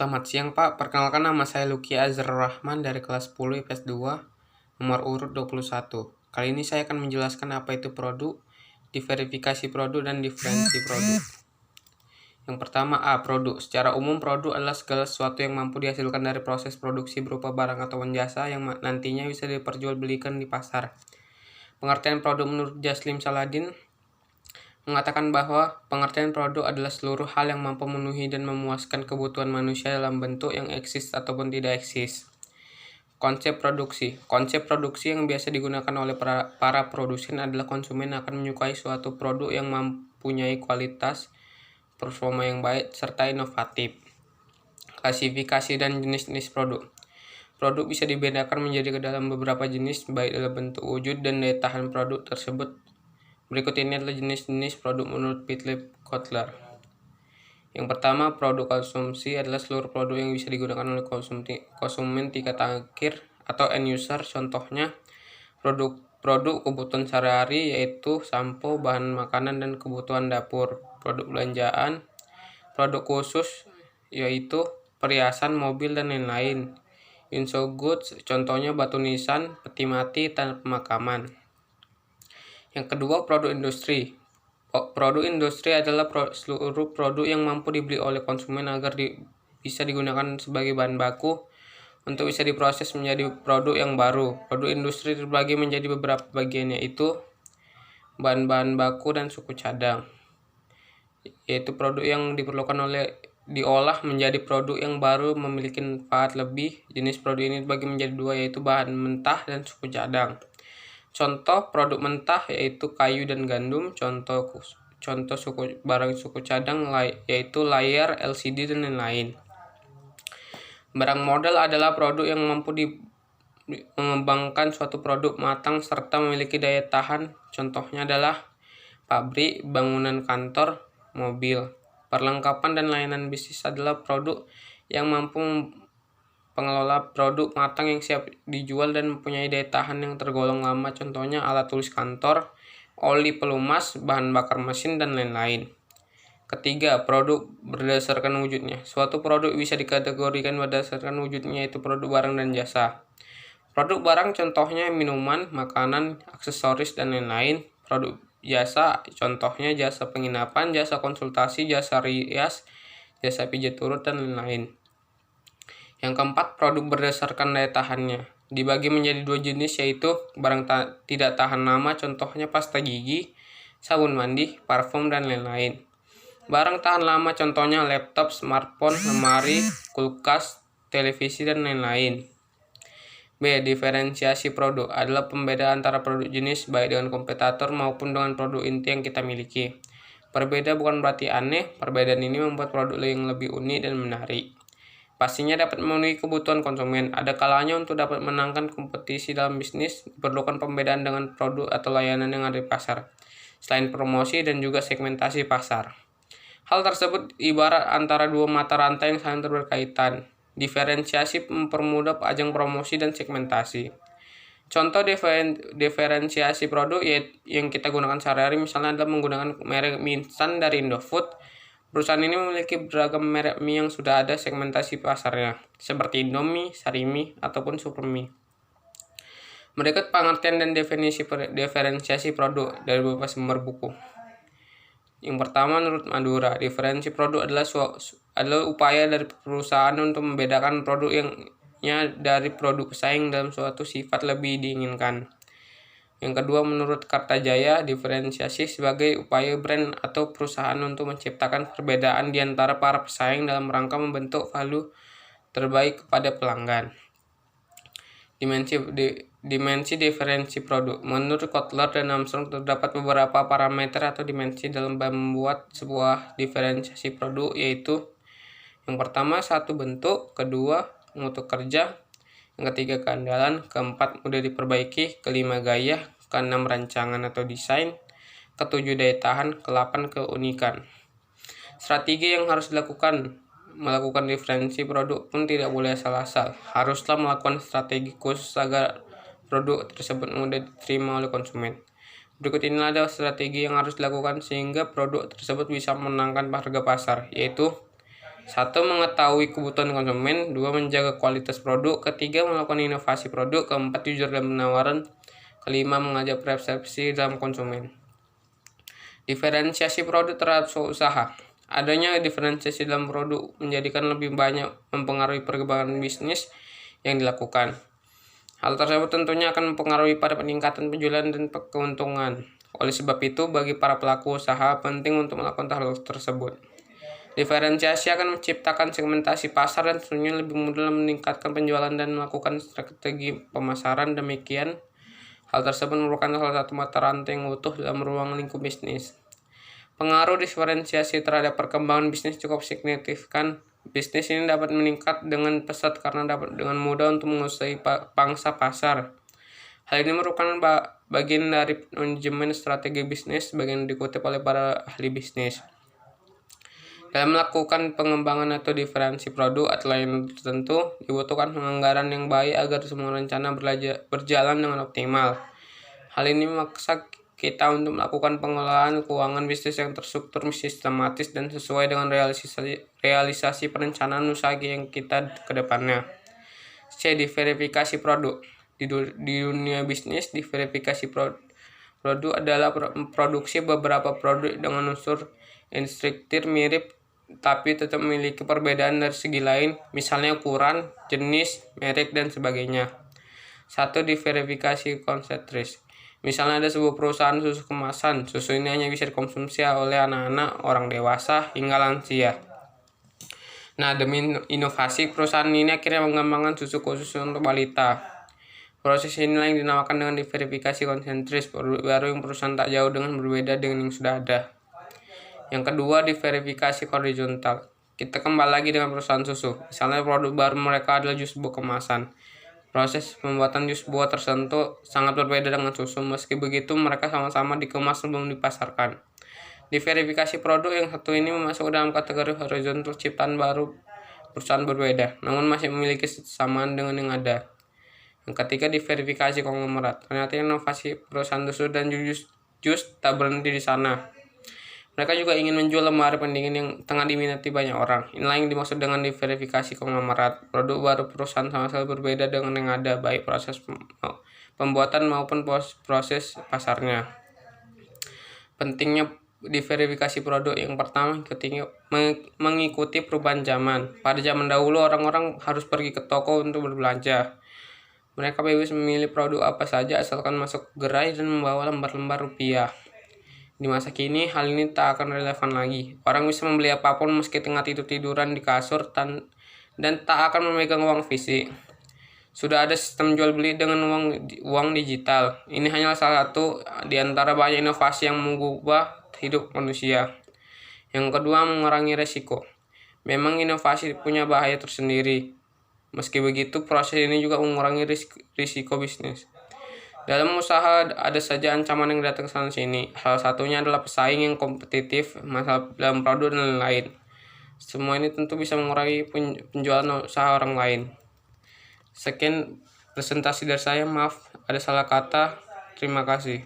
Selamat siang Pak, perkenalkan nama saya Luki Azhar Rahman dari kelas 10 IPS 2, nomor urut 21. Kali ini saya akan menjelaskan apa itu produk, diverifikasi produk, dan diferensi produk. Yang pertama A. Produk. Secara umum produk adalah segala sesuatu yang mampu dihasilkan dari proses produksi berupa barang atau jasa yang nantinya bisa diperjualbelikan di pasar. Pengertian produk menurut Jaslim Saladin mengatakan bahwa pengertian produk adalah seluruh hal yang mampu memenuhi dan memuaskan kebutuhan manusia dalam bentuk yang eksis ataupun tidak eksis. Konsep produksi. Konsep produksi yang biasa digunakan oleh para produsen adalah konsumen akan menyukai suatu produk yang mempunyai kualitas, performa yang baik, serta inovatif. Klasifikasi dan jenis-jenis produk. Produk bisa dibedakan menjadi ke dalam beberapa jenis, baik dalam bentuk wujud dan daya tahan produk tersebut. Berikut ini adalah jenis-jenis produk menurut Philip Kotler. Yang pertama, produk konsumsi adalah seluruh produk yang bisa digunakan oleh konsumen tingkat akhir atau end user. Contohnya, produk kebutuhan sehari-hari yaitu sampo, bahan makanan, dan kebutuhan dapur. Produk belanjaan, produk khusus yaitu perhiasan, mobil, dan lain-lain. Inso goods, contohnya batu nisan, peti mati, tanah pemakaman. Yang kedua, produk industri. Produk industri adalah seluruh produk yang mampu dibeli oleh konsumen agar bisa digunakan sebagai bahan baku untuk bisa diproses menjadi produk yang baru. Produk industri terbagi menjadi beberapa bagian, yaitu bahan-bahan baku dan suku cadang, yaitu produk yang diperlukan diolah menjadi produk yang baru memiliki manfaat lebih. Jenis produk ini dibagi menjadi dua, yaitu bahan mentah dan suku cadang. Contoh produk mentah yaitu kayu dan gandum. Contoh barang suku cadang yaitu layar, LCD, dan lain-lain. Barang modal adalah produk yang mampu mengembangkan suatu produk matang serta memiliki daya tahan. Contohnya adalah pabrik, bangunan kantor, mobil. Perlengkapan dan layanan bisnis adalah produk yang mampu pengelola produk matang yang siap dijual dan mempunyai daya tahan yang tergolong lama. Contohnya alat tulis kantor, oli pelumas, bahan bakar mesin, dan lain-lain. Ketiga, produk berdasarkan wujudnya. Suatu produk bisa dikategorikan berdasarkan wujudnya, yaitu produk barang dan jasa. Produk barang contohnya minuman, makanan, aksesoris, dan lain-lain. Produk jasa contohnya jasa penginapan, jasa konsultasi, jasa rias, jasa pijat urut, dan lain-lain. Yang keempat, produk berdasarkan daya tahannya. Dibagi menjadi dua jenis, yaitu barang tidak tahan lama, contohnya pasta gigi, sabun mandi, parfum, dan lain-lain. Barang tahan lama contohnya laptop, smartphone, lemari, kulkas, televisi, dan lain-lain. B. Diferensiasi produk adalah pembedaan antara produk jenis baik dengan kompetitor maupun dengan produk inti yang kita miliki. Berbeda bukan berarti aneh, perbedaan ini membuat produk yang lebih unik dan menarik. Pastinya dapat memenuhi kebutuhan konsumen. Ada kalanya untuk dapat menangkan kompetisi dalam bisnis, diperlukan pembedaan dengan produk atau layanan yang ada di pasar, selain promosi dan juga segmentasi pasar. Hal tersebut ibarat antara dua mata rantai yang saling berkaitan. Diferensiasi mempermudah ajang promosi dan segmentasi. Contoh diferensiasi produk yang kita gunakan sehari-hari misalnya adalah menggunakan merek mie instan dari Indofood. Perusahaan ini memiliki beragam merek mie yang sudah ada segmentasi pasarnya, seperti Indomie, Sarimi, ataupun Supermie. Berikut pengertian dan definisi diferensiasi produk dari beberapa sumber buku. Yang pertama, menurut Madura, diferensi produk adalah upaya dari perusahaan untuk membedakan produk dari produk pesaing dalam suatu sifat lebih diinginkan. Yang kedua, menurut Kartajaya, diferensiasi sebagai upaya brand atau perusahaan untuk menciptakan perbedaan di antara para pesaing dalam rangka membentuk value terbaik kepada pelanggan. Dimensi diferensi produk. Menurut Kotler dan Armstrong, terdapat beberapa parameter atau dimensi dalam membuat sebuah diferensiasi produk, yaitu yang pertama, satu, bentuk. Kedua, mutu kerja. Yang ketiga, keandalan. Keempat, mudah diperbaiki. Kelima, gaya. Keenam, rancangan atau desain. Ketujuh, daya tahan. Kedelapan, keunikan. Strategi yang harus dilakukan. Melakukan diferensi produk pun tidak boleh asal-asal. Haruslah melakukan strategi khusus agar produk tersebut mudah diterima oleh konsumen. Berikut inilah ada strategi yang harus dilakukan sehingga produk tersebut bisa memenangkan harga pasar, yaitu 1. Mengetahui kebutuhan konsumen. 2. Menjaga kualitas produk. 3. Melakukan inovasi produk. 4. Jujur dalam penawaran. 5. Mengajak persepsi dalam konsumen. Diferensiasi produk terhadap usaha. Adanya diferensiasi dalam produk menjadikan lebih banyak mempengaruhi perkembangan bisnis yang dilakukan. Hal tersebut tentunya akan mempengaruhi pada peningkatan penjualan dan keuntungan. Oleh sebab itu, bagi para pelaku usaha penting untuk melakukan hal tersebut. Diferensiasi akan menciptakan segmentasi pasar dan tentunya lebih mudah meningkatkan penjualan dan melakukan strategi pemasaran. Demikian, hal tersebut merupakan salah satu mata rantai yang utuh dalam ruang lingkup bisnis. Pengaruh diferensiasi terhadap perkembangan bisnis cukup signifikan. Bisnis ini dapat meningkat dengan pesat karena dapat dengan mudah untuk menguasai pangsa pasar. Hal ini merupakan bagian dari manajemen strategi bisnis, bagian dikutip oleh para ahli bisnis. Dalam melakukan pengembangan atau diferensi produk atau lain tertentu, dibutuhkan penganggaran yang baik agar semua rencana berjalan dengan optimal. Hal ini memaksa kita untuk melakukan pengelolaan keuangan bisnis yang terstruktur, sistematis, dan sesuai dengan realisasi perencanaan usaha yang kita ke depannya. C. Diverifikasi produk. Di dunia bisnis, diverifikasi produk adalah produksi beberapa produk dengan unsur instruktur mirip tapi tetap memiliki perbedaan dari segi lain, misalnya ukuran, jenis, merek, dan sebagainya. 1. Diverifikasi konsentris. Misalnya ada sebuah perusahaan susu kemasan. Susu ini hanya bisa dikonsumsi oleh anak-anak, orang dewasa, hingga lansia. Nah, demi inovasi, perusahaan ini akhirnya mengembangkan susu khusus untuk balita. Proses inilah yang dinamakan dengan diverifikasi konsentris. Produk baru yang perusahaan tak jauh dengan berbeda dengan yang sudah ada. Yang kedua, diverifikasi horizontal. Kita kembali lagi dengan perusahaan susu. Misalnya produk baru mereka adalah jus buah kemasan. Proses pembuatan jus buah tertentu sangat berbeda dengan susu. Meski begitu, mereka sama-sama dikemas sebelum dipasarkan. Diverifikasi produk yang satu ini masuk dalam kategori horizontal, ciptaan baru perusahaan berbeda, namun masih memiliki kesamaan dengan yang ada. Yang ketiga, diverifikasi konglomerat. Ternyata inovasi perusahaan susu dan jus tak berhenti di sana. Mereka juga ingin menjual lemari pendingin yang tengah diminati banyak orang. Inilah yang dimaksud dengan diverifikasi konglomerat. Produk baru perusahaan sama sekali berbeda dengan yang ada, baik proses pembuatan maupun proses pasarnya. Pentingnya diverifikasi produk. Yang pertama, mengikuti perubahan zaman. Pada zaman dahulu, orang-orang harus pergi ke toko untuk berbelanja. Mereka bebas memilih produk apa saja asalkan masuk gerai dan membawa lembar-lembar rupiah. Di masa kini, hal ini tak akan relevan lagi. Orang bisa membeli apapun meski tengah tidur-tiduran di kasur dan tak akan memegang uang fisik. Sudah ada sistem jual beli dengan uang digital. Ini hanya salah satu di antara banyak inovasi yang mengubah hidup manusia. Yang kedua, mengurangi resiko. Memang inovasi punya bahaya tersendiri. Meski begitu, proses ini juga mengurangi risiko bisnis. Dalam usaha ada saja ancaman yang datang sana sini. Salah satunya adalah pesaing yang kompetitif, masalah dalam produk dan lain-lain. Semua ini tentu bisa mengurangi penjualan usaha orang lain. Sekian presentasi dari saya, maaf ada salah kata. Terima kasih.